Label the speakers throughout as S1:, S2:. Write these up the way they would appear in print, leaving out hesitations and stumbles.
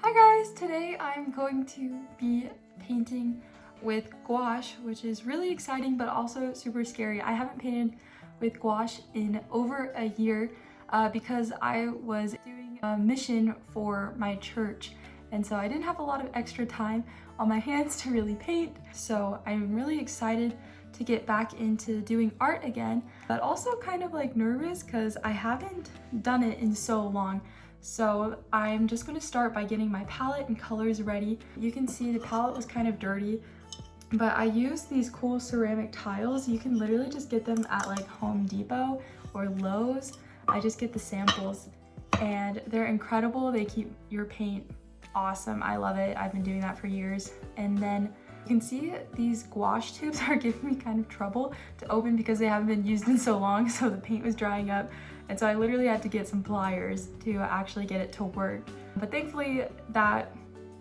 S1: Hi guys, today I'm going to be painting with gouache, which is really exciting but also super scary. I haven't painted with gouache in over a year because I was doing a mission for my church, and so I didn't have a lot of extra time on my hands to really paint. So I'm really excited to get back into doing art again, but also kind of like nervous because I haven't done it in so long. So I'm just going to start by getting my palette and colors ready. You can see the palette was kind of dirty, but I used these cool ceramic tiles. You can literally just get them at like Home Depot or Lowe's. I just get the samples and they're incredible. They keep your paint awesome. I love it. I've been doing that for years. And then you can see these gouache tubes are giving me kind of trouble to open because they haven't been used in so long, so the paint was drying up. And so I literally had to get some pliers to actually get it to work. But thankfully that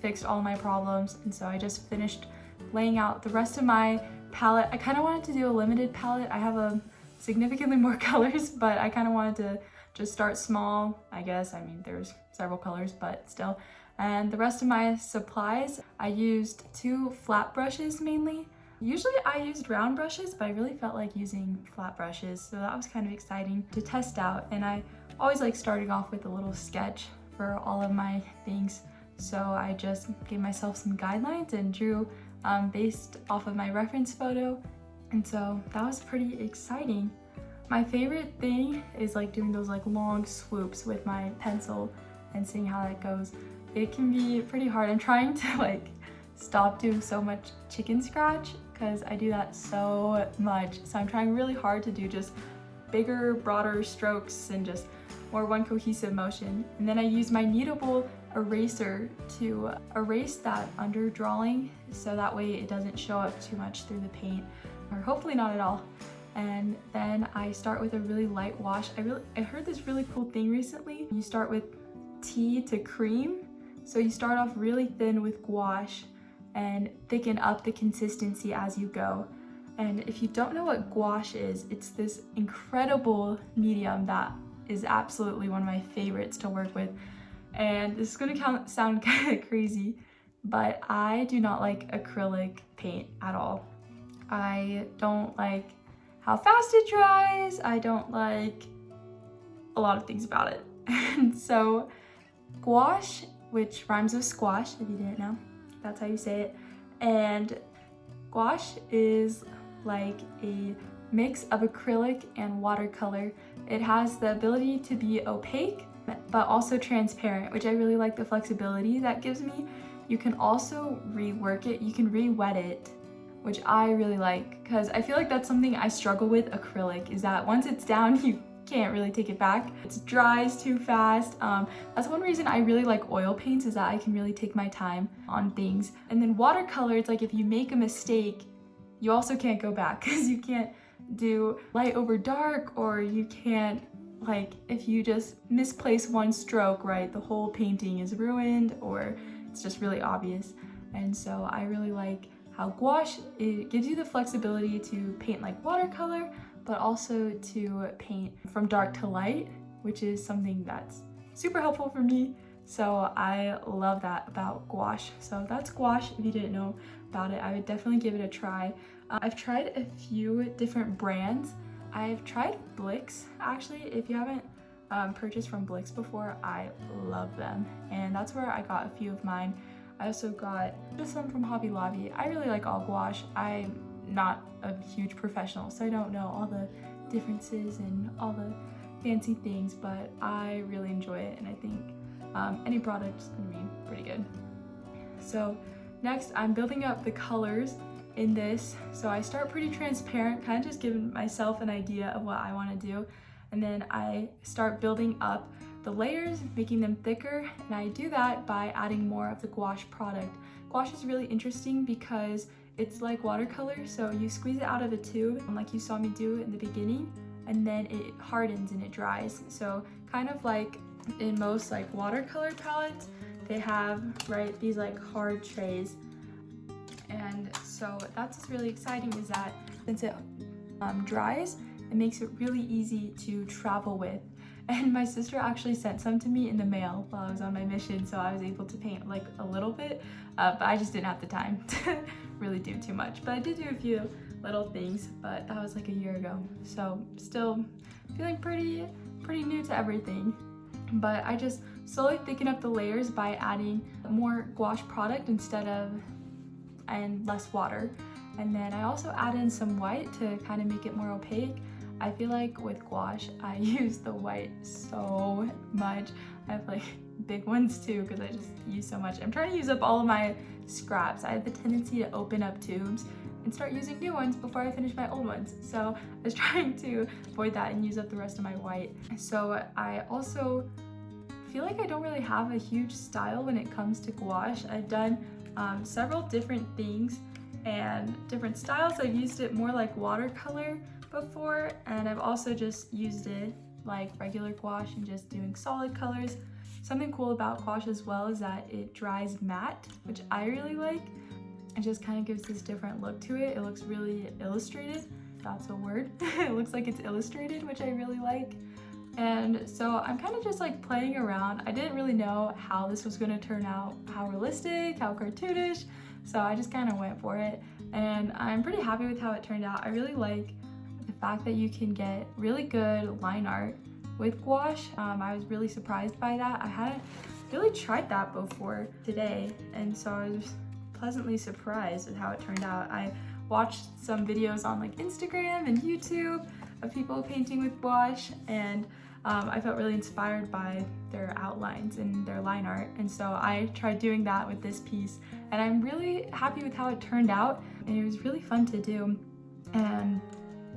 S1: fixed all my problems. And so I just finished laying out the rest of my palette. I kind of wanted to do a limited palette. I have a significantly more colors, but I kind of wanted to just start small, I guess. I mean, there's several colors, but still. And the rest of my supplies, I used 2 flat brushes mainly. Usually I used round brushes, but I really felt like using flat brushes, so that was kind of exciting to test out. And I always like starting off with a little sketch for all of my things. So I just gave myself some guidelines and drew based off of my reference photo. And so that was pretty exciting. My favorite thing is like doing those like long swoops with my pencil and seeing how that goes. It can be pretty hard. I'm trying to like stop doing so much chicken scratch because I do that so much. So I'm trying really hard to do just bigger, broader strokes and just more one cohesive motion. And then I use my kneadable eraser to erase that under drawing so that way it doesn't show up too much through the paint, or hopefully not at all. And then I start with a really light wash. I heard this really cool thing recently. You start with tea to cream. So you start off really thin with gouache and thicken up the consistency as you go. And if you don't know what gouache is, it's this incredible medium that is absolutely one of my favorites to work with. And this is gonna sound kind of crazy, but I do not like acrylic paint at all. I don't like how fast it dries. I don't like a lot of things about it. And so gouache, which rhymes with squash, if you didn't know, that's how you say it. And gouache is like a mix of acrylic and watercolor. It has the ability to be opaque, but also transparent, which I really like the flexibility that gives me. You can also rework it, you can re-wet it, which I really like, because I feel like that's something I struggle with acrylic, is that once it's down, you can't really take it back. It dries too fast. That's one reason I really like oil paints, is that I can really take my time on things. And then watercolor, it's like if you make a mistake, you also can't go back, because you can't do light over dark, or you can't, like, if you just misplace one stroke, right, the whole painting is ruined, or it's just really obvious. And so I really like how gouache, it gives you the flexibility to paint like watercolor, but also to paint from dark to light, which is something that's super helpful for me. So I love that about gouache. So that's gouache. If you didn't know about it, I would definitely give it a try. I've tried a few different brands. I've tried BLICK, actually. If you haven't purchased from BLICK before, I love them. And that's where I got a few of mine. I also got just some from Hobby Lobby. I really like all gouache. I'm not a huge professional, so I don't know all the differences and all the fancy things, but I really enjoy it, and I think any product is gonna be pretty good. So next, I'm building up the colors in this. So I start pretty transparent, kind of just giving myself an idea of what I want to do, and then I start building up the layers, making them thicker, and I do that by adding more of the gouache product. Gouache is really interesting because it's like watercolor, so you squeeze it out of a tube, like you saw me do in the beginning, and then it hardens and it dries. So kind of like in most like watercolor palettes, they have, right, these like hard trays. And so that's what's really exciting, is that since it dries, it makes it really easy to travel with. And my sister actually sent some to me in the mail while I was on my mission, so I was able to paint like a little bit, but I just didn't have the time to really do too much. But I did do a few little things, but that was like a year ago, so still feeling pretty new to everything. But I just slowly thicken up the layers by adding more gouache product and less water. And then I also add in some white to kind of make it more opaque. I feel like with gouache, I use the white so much. I have like big ones too because I just use so much. I'm trying to use up all of my scraps. I have the tendency to open up tubes and start using new ones before I finish my old ones. So I was trying to avoid that and use up the rest of my white. So I also feel like I don't really have a huge style when it comes to gouache. I've done several different things and different styles. I've used it more like watercolor before, and I've also just used it like regular gouache and just doing solid colors. Something cool about gouache as well is that it dries matte, which I really like. It just kind of gives this different look to it. It looks really illustrated, if that's a word. It looks like it's illustrated, which I really like. And so I'm kind of just like playing around. I didn't really know how this was going to turn out, how realistic, how cartoonish, so I just kind of went for it, and I'm pretty happy with how it turned out. I really like the fact that you can get really good line art with gouache. I was really surprised by that. I hadn't really tried that before today, and so I was pleasantly surprised with how it turned out. I watched some videos on like Instagram and YouTube of people painting with gouache, and I felt really inspired by their outlines and their line art, and so I tried doing that with this piece, and I'm really happy with how it turned out, and it was really fun to do. And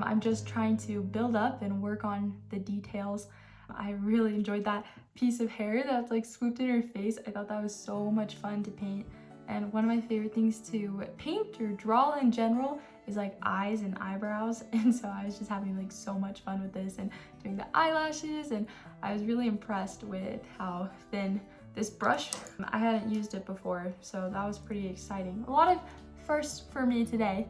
S1: I'm just trying to build up and work on the details. I really enjoyed that piece of hair that's like swooped in her face. I thought that was so much fun to paint. And one of my favorite things to paint or draw in general is like eyes and eyebrows. And so I was just having like so much fun with this and doing the eyelashes. And I was really impressed with how thin this brush, I hadn't used it before, so that was pretty exciting. A lot of firsts for me today.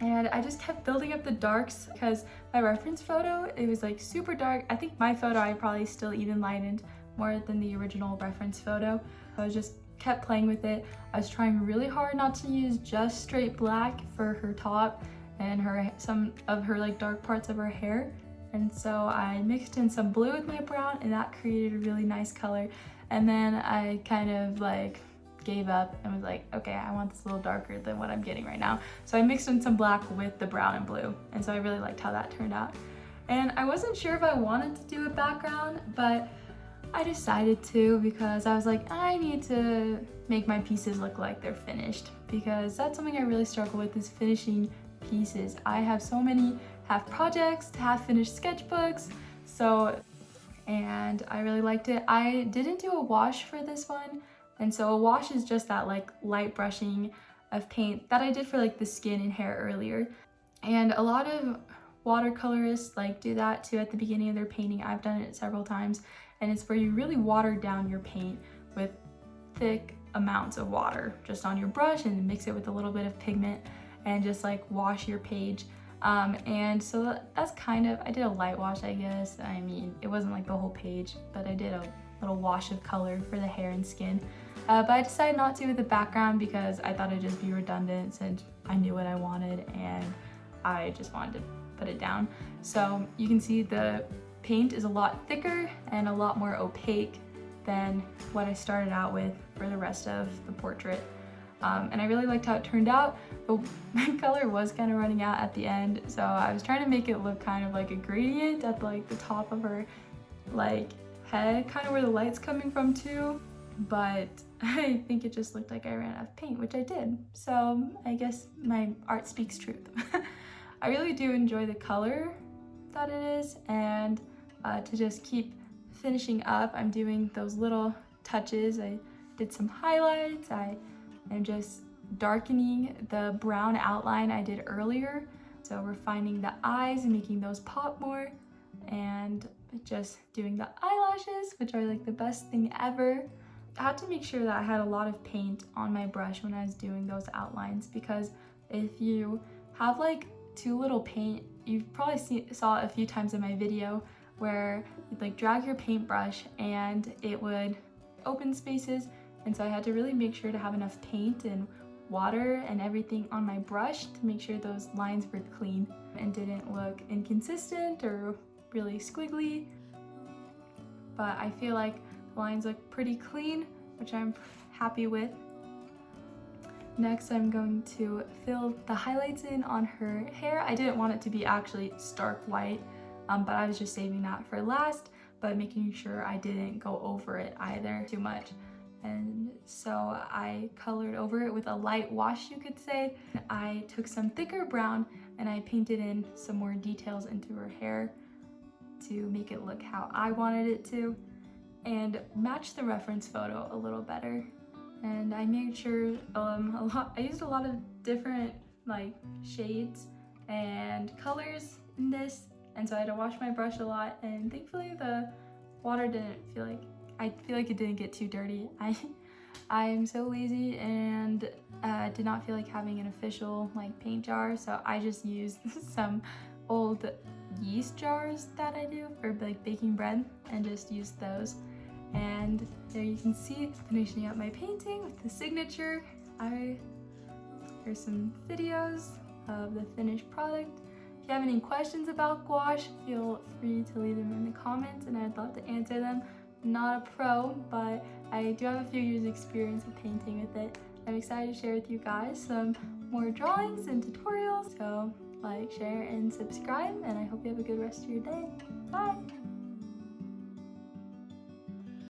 S1: And I just kept building up the darks because my reference photo, it was like super dark. I think my photo, I probably still even lightened more than the original reference photo. I was just kept playing with it. I was trying really hard not to use just straight black for her top and some of her like dark parts of her hair. And so I mixed in some blue with my brown, and that created a really nice color. And then I kind of like gave up and was like, okay, I want this a little darker than what I'm getting right now. So I mixed in some black with the brown and blue. And so I really liked how that turned out. And I wasn't sure if I wanted to do a background, but I decided to because I was like, I need to make my pieces look like they're finished, because that's something I really struggle with, is finishing pieces. I have so many half projects, half finished sketchbooks, and I really liked it. I didn't do a wash for this one, and so a wash is just that like light brushing of paint that I did for like the skin and hair earlier. And a lot of watercolorists like do that too at the beginning of their painting. I've done it several times, and it's where you really water down your paint with thick amounts of water just on your brush and mix it with a little bit of pigment and just like wash your page. And so that's kind of, I did a light wash, I guess. I mean, it wasn't like the whole page, but I did a little wash of color for the hair and skin. But I decided not to with the background because I thought it'd just be redundant since I knew what I wanted and I just wanted to put it down. So you can see the paint is a lot thicker and a lot more opaque than what I started out with for the rest of the portrait. And I really liked how it turned out, but my color was kind of running out at the end, so I was trying to make it look kind of like a gradient at like the top of her like head, kind of where the light's coming from too, but I think it just looked like I ran out of paint, which I did, so I guess my art speaks truth. I really do enjoy the color that it is, and to just keep finishing up, I'm doing those little touches. I did some highlights, I'm just darkening the brown outline I did earlier. So refining the eyes and making those pop more, and just doing the eyelashes, which are like the best thing ever. I had to make sure that I had a lot of paint on my brush when I was doing those outlines, because if you have like too little paint, you've probably saw a few times in my video where you'd like drag your paintbrush and it would open spaces, and so I had to really make sure to have enough paint and water and everything on my brush to make sure those lines were clean and didn't look inconsistent or really squiggly. But I feel like the lines look pretty clean, which I'm happy with. Next, I'm going to fill the highlights in on her hair. I didn't want it to be actually stark white, but I was just saving that for last, but making sure I didn't go over it either too much. And so I colored over it with a light wash, you could say. I took some thicker brown and I painted in some more details into her hair to make it look how I wanted it to and match the reference photo a little better. And I made sure I used a lot of different like shades and colors in this, and so I had to wash my brush a lot, and thankfully the water didn't feel like, I feel like it didn't get too dirty. I'm so lazy and did not feel like having an official like paint jar, so I just used some old yeast jars that I do for like baking bread and just used those. And there you can see finishing up my painting with the signature. Here's some videos of the finished product. If you have any questions about gouache, feel free to leave them in the comments and I'd love to answer them. I'm not a pro, but I do have a few years experience of painting with it. I'm excited to share with you guys some more drawings and tutorials. So like, share, and subscribe, and I hope you have a good rest of your day. Bye!